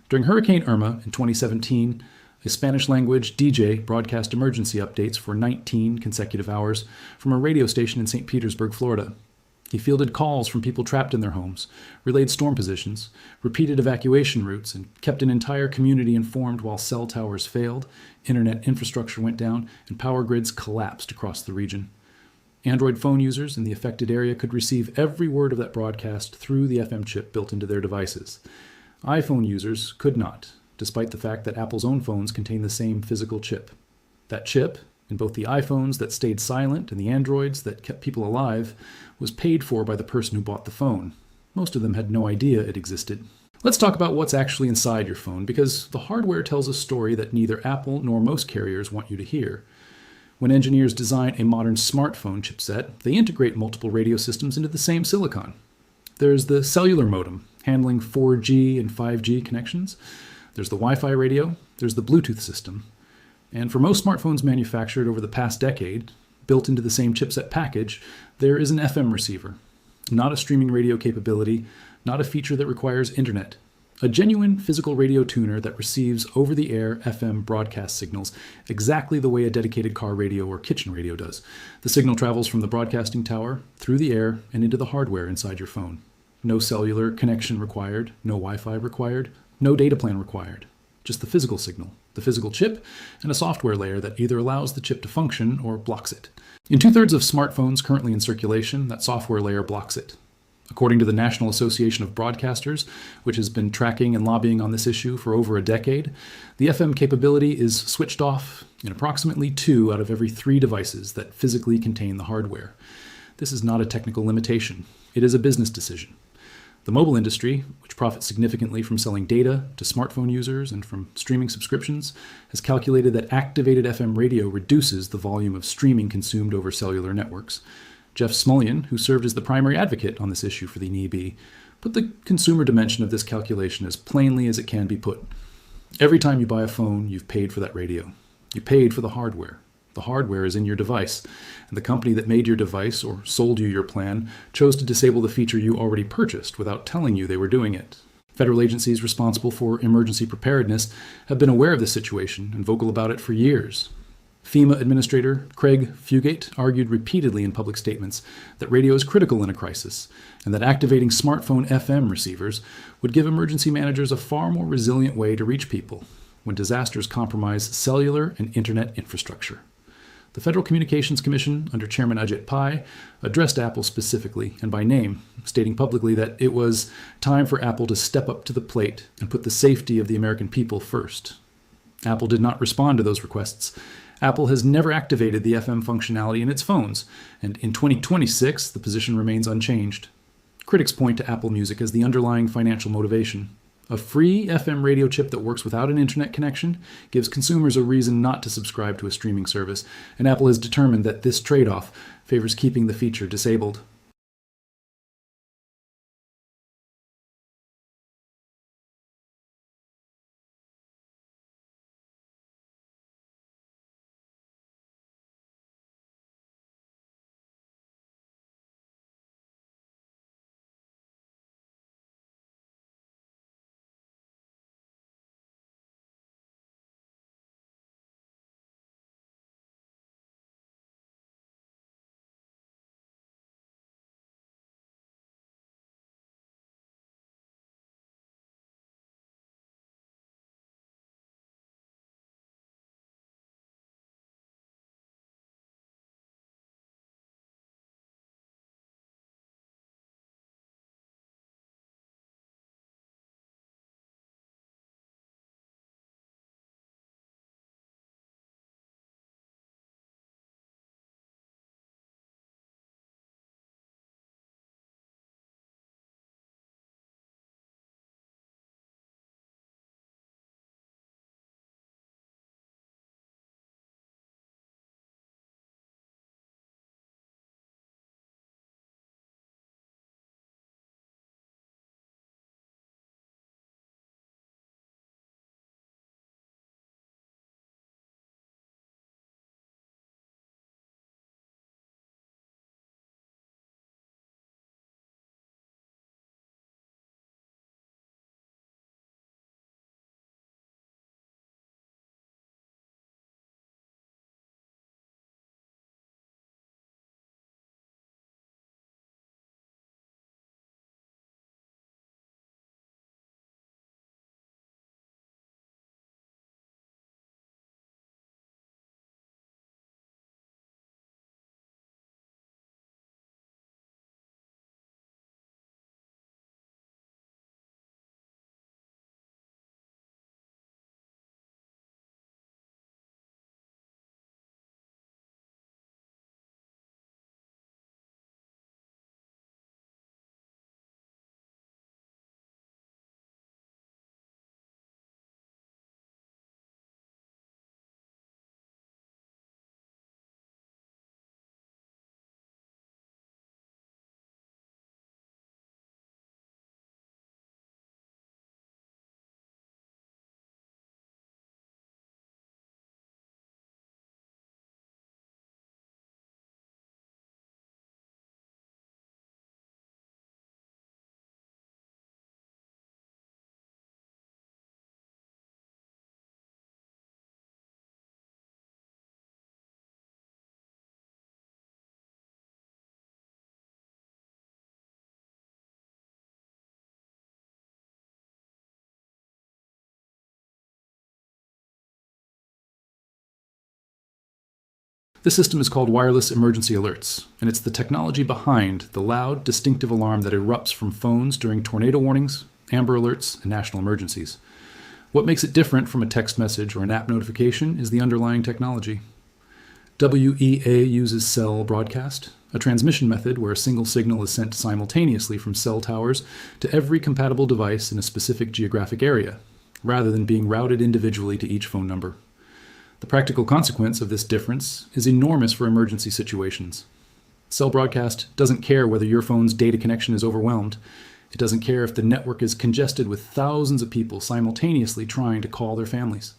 During Hurricane Irma in 2017, a Spanish-language DJ broadcast emergency updates for 19 consecutive hours from a radio station in St. Petersburg, Florida. He fielded calls from people trapped in their homes, relayed storm positions, repeated evacuation routes, and kept an entire community informed while cell towers failed, internet infrastructure went down, and power grids collapsed across the region. Android phone users in the affected area could receive every word of that broadcast through the FM chip built into their devices. iPhone users could not, despite the fact that Apple's own phones contain the same physical chip. That chip, in both the iPhones that stayed silent and the Androids that kept people alive, was paid for by the person who bought the phone. Most of them had no idea it existed. Let's talk about what's actually inside your phone, because the hardware tells a story that neither Apple nor most carriers want you to hear. When engineers design a modern smartphone chipset, they integrate multiple radio systems into the same silicon. There's the cellular modem, handling 4G and 5G connections. There's the Wi-Fi radio. There's the Bluetooth system. And for most smartphones manufactured over the past decade, built into the same chipset package, there is an FM receiver. Not a streaming radio capability, not a feature that requires internet. A genuine physical radio tuner that receives over-the-air FM broadcast signals exactly the way a dedicated car radio or kitchen radio does. The signal travels from the broadcasting tower, through the air, and into the hardware inside your phone. No cellular connection required, no Wi-Fi required, no data plan required. Just the physical signal, the physical chip, and a software layer that either allows the chip to function or blocks it. In 2/3 of smartphones currently in circulation, that software layer blocks it. According to the National Association of Broadcasters, which has been tracking and lobbying on this issue for over a decade, the FM capability is switched off in approximately 2 out of every 3 devices that physically contain the hardware. This is not a technical limitation. It is a business decision. The mobile industry, which profits significantly from selling data to smartphone users and from streaming subscriptions, has calculated that activated FM radio reduces the volume of streaming consumed over cellular networks. Jeff Smulyan, who served as the primary advocate on this issue for the NEB, put the consumer dimension of this calculation as plainly as it can be put. Every time you buy a phone, you've paid for that radio. You paid for the hardware. The hardware is in your device, and the company that made your device or sold you your plan chose to disable the feature you already purchased without telling you they were doing it. Federal agencies responsible for emergency preparedness have been aware of this situation and vocal about it for years. FEMA Administrator Craig Fugate argued repeatedly in public statements that radio is critical in a crisis, and that activating smartphone FM receivers would give emergency managers a far more resilient way to reach people when disasters compromise cellular and internet infrastructure. The Federal Communications Commission, under Chairman Ajit Pai, addressed Apple specifically and by name, stating publicly that it was time for Apple to step up to the plate and put the safety of the American people first. Apple did not respond to those requests. Apple has never activated the FM functionality in its phones, and in 2026, the position remains unchanged. Critics point to Apple Music as the underlying financial motivation. A free FM radio chip that works without an internet connection gives consumers a reason not to subscribe to a streaming service, and Apple has determined that this trade-off favors keeping the feature disabled. This system is called wireless emergency alerts, and it's the technology behind the loud, distinctive alarm that erupts from phones during tornado warnings, Amber Alerts, and national emergencies. What makes it different from a text message or an app notification is the underlying technology. WEA uses cell broadcast, a transmission method where a single signal is sent simultaneously from cell towers to every compatible device in a specific geographic area, rather than being routed individually to each phone number. The practical consequence of this difference is enormous for emergency situations. Cell broadcast doesn't care whether your phone's data connection is overwhelmed. It doesn't care if the network is congested with thousands of people simultaneously trying to call their families.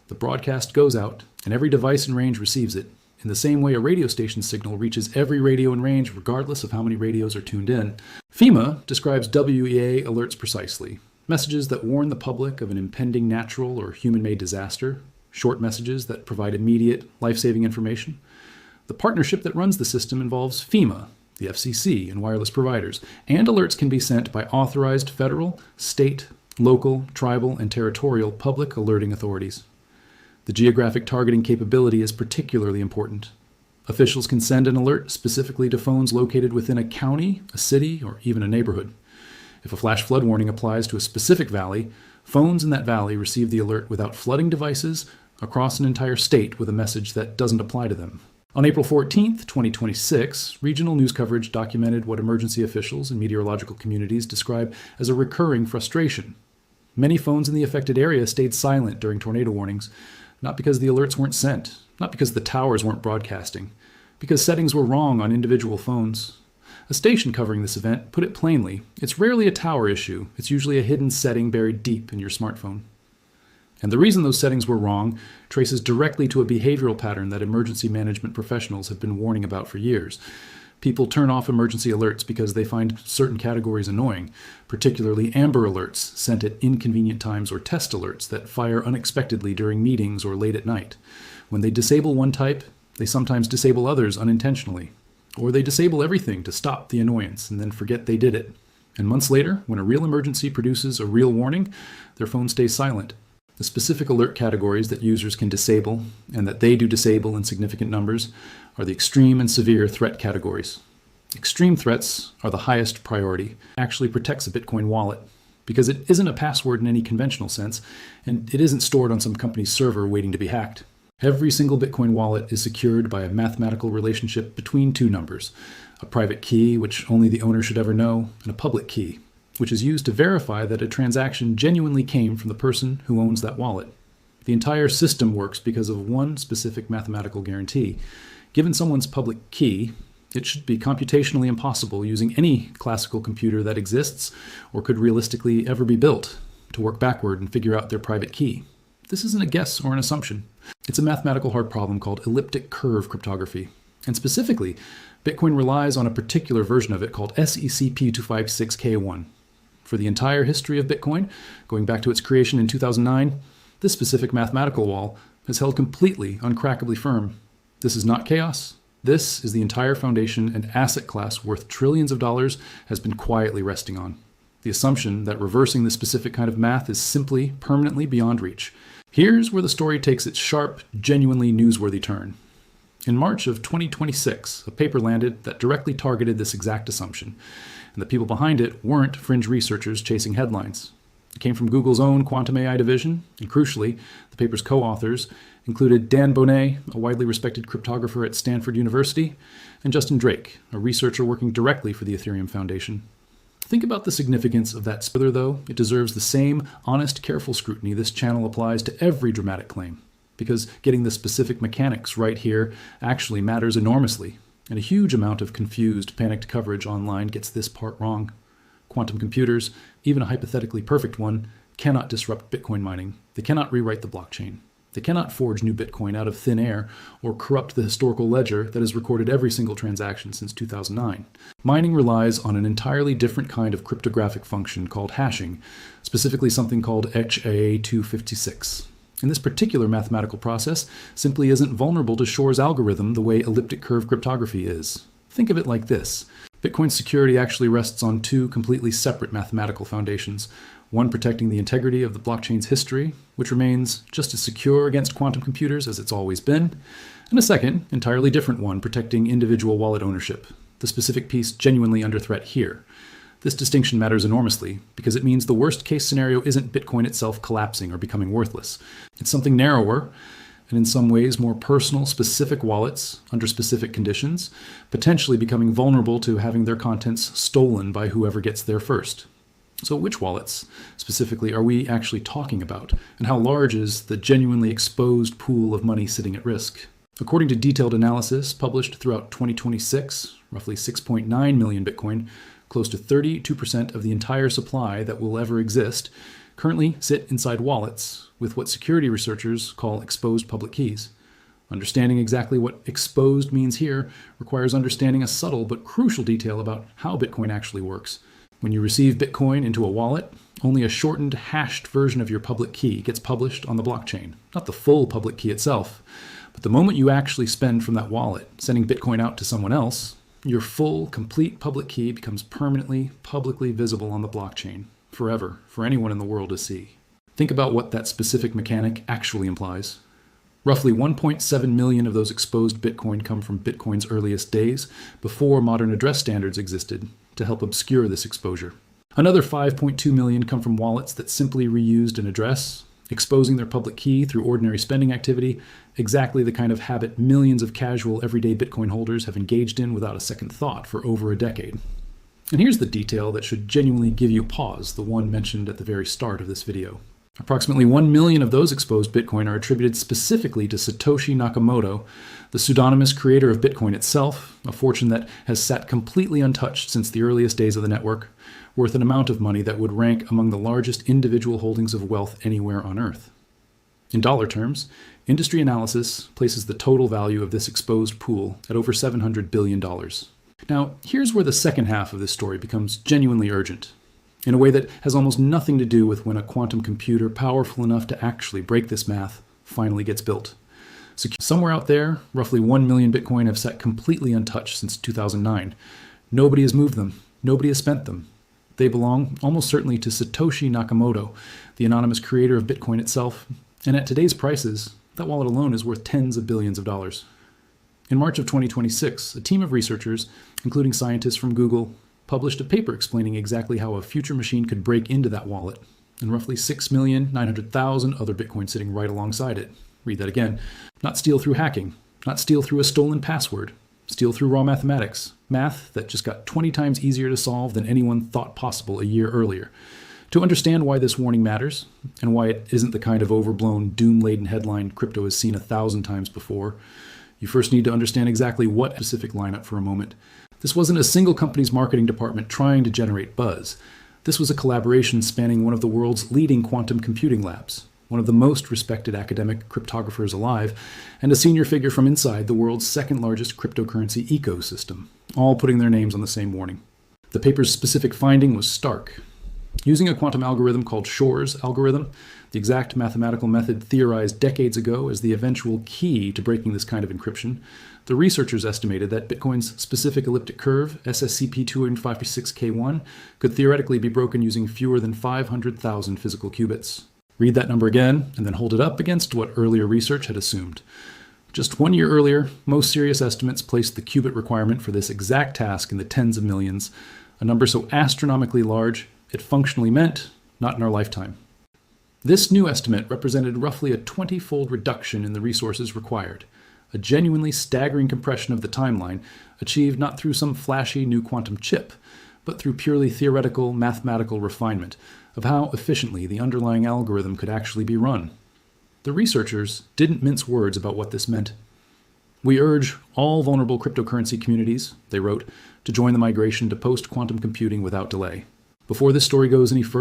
The broadcast goes out, and every device in range receives it, in the same way a radio station signal reaches every radio in range regardless of how many radios are tuned in. FEMA describes WEA alerts precisely. Messages that warn the public of an impending natural or human-made disaster, short messages that provide immediate, life-saving information. The partnership that runs the system involves FEMA, the FCC, and wireless providers, and alerts can be sent by authorized federal, state, local, tribal, and territorial public alerting authorities. The geographic targeting capability is particularly important. Officials can send an alert specifically to phones located within a county, a city, or even a neighborhood. If a flash flood warning applies to a specific valley, phones in that valley receive the alert without flooding devices across an entire state with a message that doesn't apply to them. On April 14, 2026, regional news coverage documented what emergency officials and meteorological communities describe as a recurring frustration. Many phones in the affected area stayed silent during tornado warnings, not because the alerts weren't sent, not because the towers weren't broadcasting, because settings were wrong on individual phones. A station covering this event put it plainly: it's rarely a tower issue, it's usually a hidden setting buried deep in your smartphone. And the reason those settings were wrong traces directly to a behavioral pattern that emergency management professionals have been warning about for years. People turn off emergency alerts because they find certain categories annoying, particularly Amber Alerts sent at inconvenient times or test alerts that fire unexpectedly during meetings or late at night. When they disable one type, they sometimes disable others unintentionally. Or they disable everything to stop the annoyance and then forget they did it. And months later, when a real emergency produces a real warning, their phone stays silent. The specific alert categories that users can disable, and that they do disable in significant numbers, are the extreme and severe threat categories. Extreme threats are the highest priority. It actually protects a Bitcoin wallet, because it isn't a password in any conventional sense, and it isn't stored on some company's server waiting to be hacked. Every single Bitcoin wallet is secured by a mathematical relationship between two numbers, a private key, which only the owner should ever know, and a public key, which is used to verify that a transaction genuinely came from the person who owns that wallet. The entire system works because of one specific mathematical guarantee. Given someone's public key, it should be computationally impossible using any classical computer that exists or could realistically ever be built to work backward and figure out their private key. This isn't a guess or an assumption. It's a mathematical hard problem called elliptic curve cryptography. And specifically, Bitcoin relies on a particular version of it called SECP256K1. For the entire history of Bitcoin, going back to its creation in 2009, this specific mathematical wall has held completely uncrackably firm. This is not chaos. This is the entire foundation and asset class worth trillions of dollars has been quietly resting on. The assumption that reversing this specific kind of math is simply permanently beyond reach. Here's where the story takes its sharp, genuinely newsworthy turn. In March of 2026, a paper landed that directly targeted this exact assumption, and the people behind it weren't fringe researchers chasing headlines. It came from Google's own quantum AI division, and crucially, the paper's co-authors included Dan Bonet, a widely respected cryptographer at Stanford University, and Justin Drake, a researcher working directly for the Ethereum Foundation. Think about the significance of that. Further, though, it deserves the same honest, careful scrutiny this channel applies to every dramatic claim, because getting the specific mechanics right here actually matters enormously, and a huge amount of confused, panicked coverage online gets this part wrong. Quantum computers, even a hypothetically perfect one, cannot disrupt Bitcoin mining. They cannot rewrite the blockchain. They cannot forge new Bitcoin out of thin air or corrupt the historical ledger that has recorded every single transaction since 2009. Mining relies on an entirely different kind of cryptographic function called hashing, specifically something called HA256. And this particular mathematical process simply isn't vulnerable to Shor's algorithm the way elliptic curve cryptography is. Think of it like this. Bitcoin's security actually rests on two completely separate mathematical foundations. one protecting the integrity of the blockchain's history, which remains just as secure against quantum computers as it's always been, and a second, entirely different one protecting individual wallet ownership, the specific piece genuinely under threat here. This distinction matters enormously because it means the worst-case scenario isn't Bitcoin itself collapsing or becoming worthless. It's something narrower, and in some ways more personal, specific wallets under specific conditions, potentially becoming vulnerable to having their contents stolen by whoever gets there first. So which wallets, specifically, are we actually talking about? And how large is the genuinely exposed pool of money sitting at risk? According to detailed analysis published throughout 2026, roughly 6.9 million Bitcoin, close to 32% of the entire supply that will ever exist, currently sit inside wallets with what security researchers call exposed public keys. Understanding exactly what exposed means here requires understanding a subtle but crucial detail about how Bitcoin actually works. When you receive Bitcoin into a wallet, only a shortened, hashed version of your public key gets published on the blockchain, not the full public key itself. But the moment you actually spend from that wallet, sending Bitcoin out to someone else, your full, complete public key becomes permanently, publicly visible on the blockchain, forever, for anyone in the world to see. Think about what that specific mechanic actually implies. Roughly 1.7 million of those exposed Bitcoin come from Bitcoin's earliest days, before modern address standards existed, to help obscure this exposure. Another 5.2 million come from wallets that simply reused an address, exposing their public key through ordinary spending activity, exactly the kind of habit millions of casual, everyday Bitcoin holders have engaged in without a second thought for over a decade. And here's the detail that should genuinely give you pause, the one mentioned at the very start of this video. Approximately 1 million of those exposed Bitcoin are attributed specifically to Satoshi Nakamoto, the pseudonymous creator of Bitcoin itself, a fortune that has sat completely untouched since the earliest days of the network, worth an amount of money that would rank among the largest individual holdings of wealth anywhere on Earth. In dollar terms, industry analysis places the total value of this exposed pool at over $700 billion. Now, here's where the second half of this story becomes genuinely urgent, in a way that has almost nothing to do with when a quantum computer powerful enough to actually break this math finally gets built. So somewhere out there, roughly 1 million Bitcoin have sat completely untouched since 2009. Nobody has moved them. Nobody has spent them. They belong almost certainly to Satoshi Nakamoto, the anonymous creator of Bitcoin itself, and at today's prices, that wallet alone is worth tens of billions of dollars. In March of 2026, a team of researchers, including scientists from Google, published a paper explaining exactly how a future machine could break into that wallet, and roughly 6,900,000 other Bitcoin sitting right alongside it. Read that again. Not steal through hacking, not steal through a stolen password, steal through raw mathematics, math that just got 20 times easier to solve than anyone thought possible a year earlier. To understand why this warning matters, and why it isn't the kind of overblown, doom-laden headline crypto has seen 1,000 times before, you first need to understand exactly what specific lineup for a moment. This wasn't a single company's marketing department trying to generate buzz. This was a collaboration spanning one of the world's leading quantum computing labs, one of the most respected academic cryptographers alive, and a senior figure from inside the world's second largest cryptocurrency ecosystem, all putting their names on the same warning. The paper's specific finding was stark. Using a quantum algorithm called Shor's algorithm, the exact mathematical method theorized decades ago as the eventual key to breaking this kind of encryption, the researchers estimated that Bitcoin's specific elliptic curve, SSCP-256K1, could theoretically be broken using fewer than 500,000 physical qubits. Read that number again, and then hold it up against what earlier research had assumed. Just 1 year earlier, most serious estimates placed the qubit requirement for this exact task in the tens of millions, a number so astronomically large it functionally meant not in our lifetime. This new estimate represented roughly a 20-fold reduction in the resources required, a genuinely staggering compression of the timeline achieved not through some flashy new quantum chip, but through purely theoretical mathematical refinement of how efficiently the underlying algorithm could actually be run. The researchers didn't mince words about what this meant. "We urge all vulnerable cryptocurrency communities," they wrote, "to join the migration to post-quantum computing without delay." Before this story goes any further,